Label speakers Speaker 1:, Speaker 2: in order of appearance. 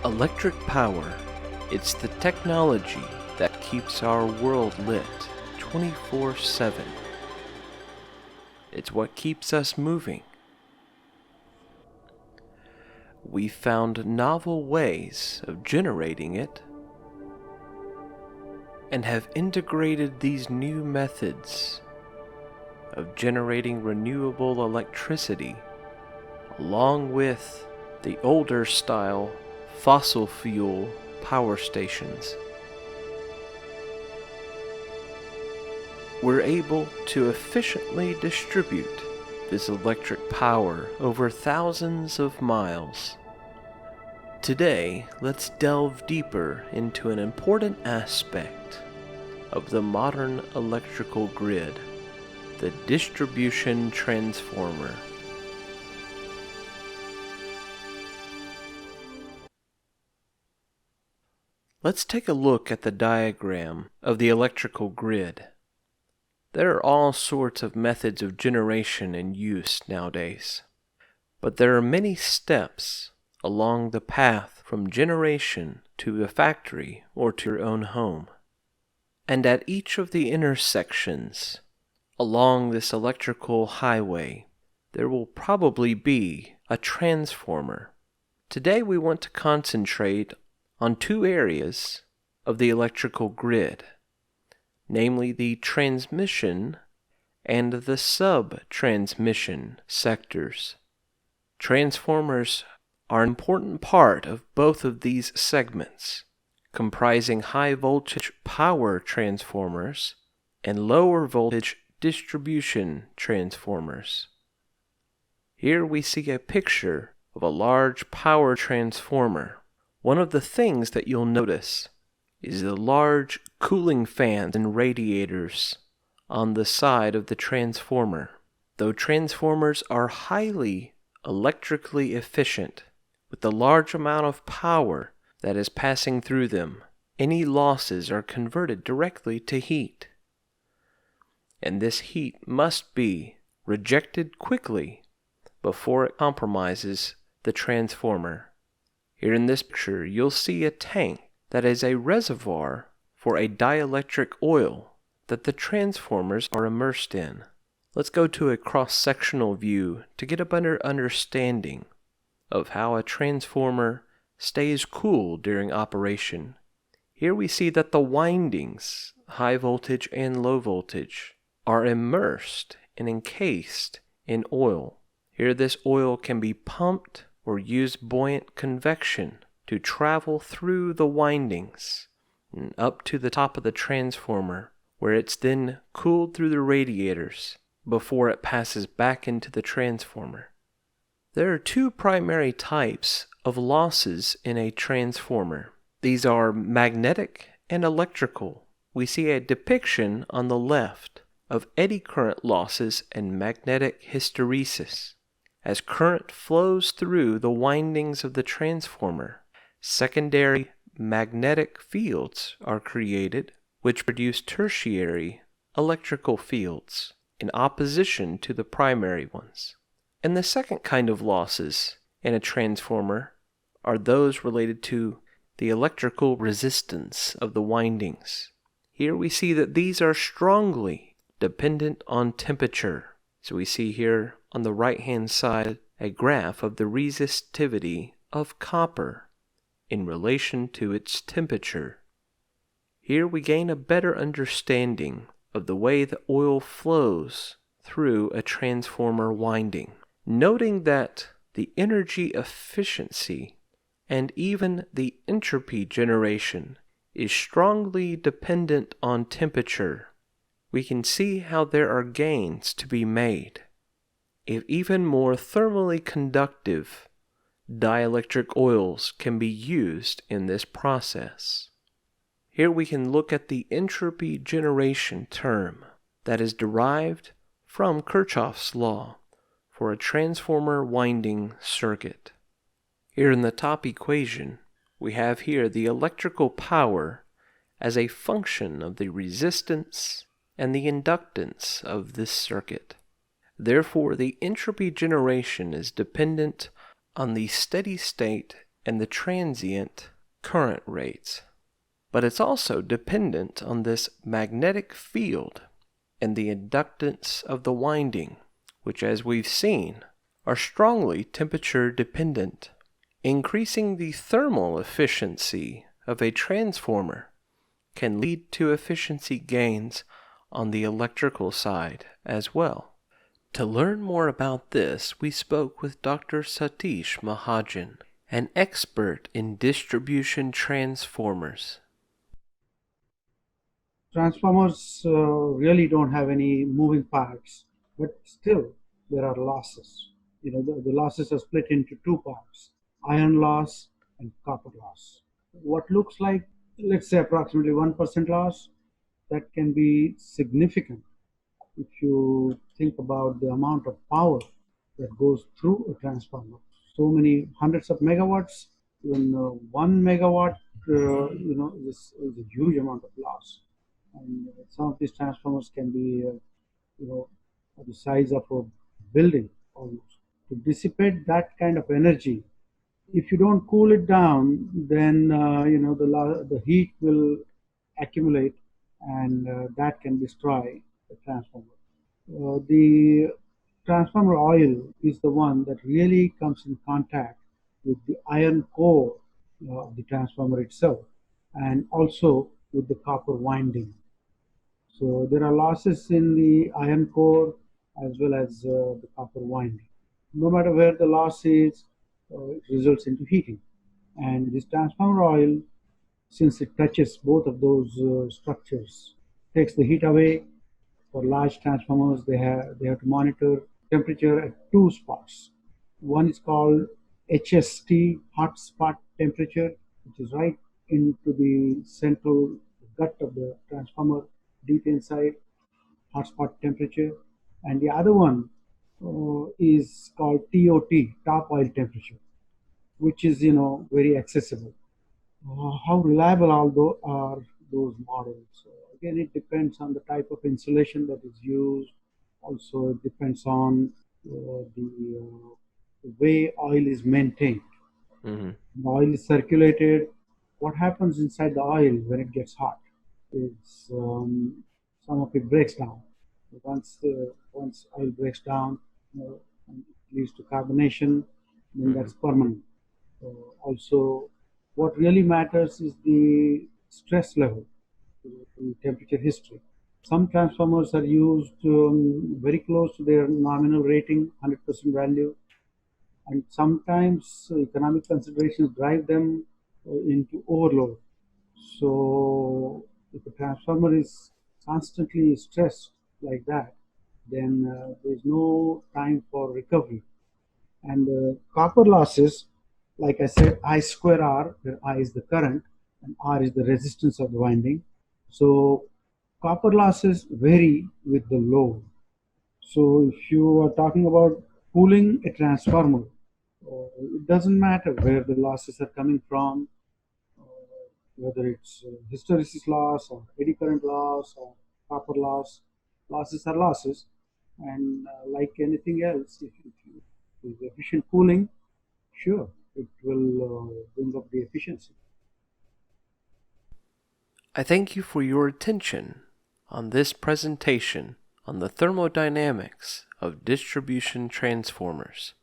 Speaker 1: Electric power, it's the technology that keeps our world lit 24/7. It's what keeps us moving. We found novel ways of generating it and have integrated these new methods of generating renewable electricity along with the older style fossil fuel power stations. We're able to efficiently distribute this electric power over thousands of miles. Today, let's delve deeper into an important aspect of the modern electrical grid, the distribution transformer. Let's take a look at the diagram of the electrical grid. There are all sorts of methods of generation in use nowadays, but there are many steps along the path from generation to the factory or to your own home. And at each of the intersections along this electrical highway, there will probably be a transformer. Today we want to concentrate on two areas of the electrical grid, namely the transmission and the sub-transmission sectors. Transformers are an important part of both of these segments, comprising high-voltage power transformers and lower-voltage distribution transformers. Here we see a picture of a large power transformer. One of the things that you'll notice is the large cooling fans and radiators on the side of the transformer. Though transformers are highly electrically efficient, with the large amount of power that is passing through them, any losses are converted directly to heat. And this heat must be rejected quickly before it compromises the transformer. Here in this picture, you'll see a tank that is a reservoir for a dielectric oil that the transformers are immersed in. Let's go to a cross-sectional view to get a better understanding of how a transformer stays cool during operation. Here we see that the windings, high voltage and low voltage, are immersed and encased in oil. Here this oil can be pumped or use buoyant convection to travel through the windings and up to the top of the transformer, where it's then cooled through the radiators before it passes back into the transformer. There are two primary types of losses in a transformer. These are magnetic and electrical. We see a depiction on the left of eddy current losses and magnetic hysteresis. As current flows through the windings of the transformer, secondary magnetic fields are created, which produce tertiary electrical fields in opposition to the primary ones. And the second kind of losses in a transformer are those related to the electrical resistance of the windings. Here we see that these are strongly dependent on temperature. So we see here on the right-hand side a graph of the resistivity of copper in relation to its temperature. Here we gain a better understanding of the way the oil flows through a transformer winding, noting that the energy efficiency and even the entropy generation is strongly dependent on temperature. We can see how there are gains to be made if even more thermally conductive dielectric oils can be used in this process. Here we can look at the entropy generation term that is derived from Kirchhoff's law for a transformer winding circuit. Here in the top equation, we have here the electrical power as a function of the resistance and the inductance of this circuit. Therefore, the entropy generation is dependent on the steady state and the transient current rates. But it's also dependent on this magnetic field and the inductance of the winding, which, as we've seen, are strongly temperature dependent. Increasing the thermal efficiency of a transformer can lead to efficiency gains on the electrical side as well. To learn more about this, we spoke with Dr. Satish Mahajan, an expert in distribution transformers.
Speaker 2: Transformers really don't have any moving parts, but still there are losses. The losses are split into two parts: iron loss and copper loss. What looks like, let's say, approximately 1% loss, that can be significant if you think about the amount of power that goes through a transformer. So many hundreds of megawatts, even 1 megawatt, this is a huge amount of loss. And some of these transformers can be, the size of a building almost. To dissipate that kind of energy, if you don't cool it down, then the heat will accumulate, and that can destroy the transformer. The transformer oil is the one that really comes in contact with the iron core of the transformer itself, and also with the copper winding. So there are losses in the iron core as well as the copper winding. No matter where the loss is, it results into heating. And this transformer oil, since it touches both of those structures, takes the heat away. For large transformers, they have to monitor temperature at two spots. One is called HST, hot spot temperature, which is right into the central gut of the transformer, deep inside, hot spot temperature. And the other one is called TOT, top oil temperature, which is very accessible. How reliable are those models? Again, it depends on the type of insulation that is used. Also, it depends on the way oil is maintained.
Speaker 1: Mm-hmm.
Speaker 2: The oil is circulated. What happens inside the oil when it gets hot is some of it breaks down. Once oil breaks down, and it leads to carbonation, then that's permanent. Also, what really matters is the stress level, the temperature history. Some transformers are used very close to their nominal rating, 100% value, and sometimes economic considerations drive them into overload. So, if a transformer is constantly stressed like that, then there's no time for recovery. And copper losses, like I said, I square R, where I is the current and R is the resistance of the winding. So copper losses vary with the load. So if you are talking about cooling a transformer, it doesn't matter where the losses are coming from, uh, whether it's hysteresis loss or eddy current loss or copper loss. Losses are losses, and like anything else, if with efficient cooling, sure, it will bring up the efficiency.
Speaker 1: I thank you for your attention on this presentation on the thermodynamics of distribution transformers.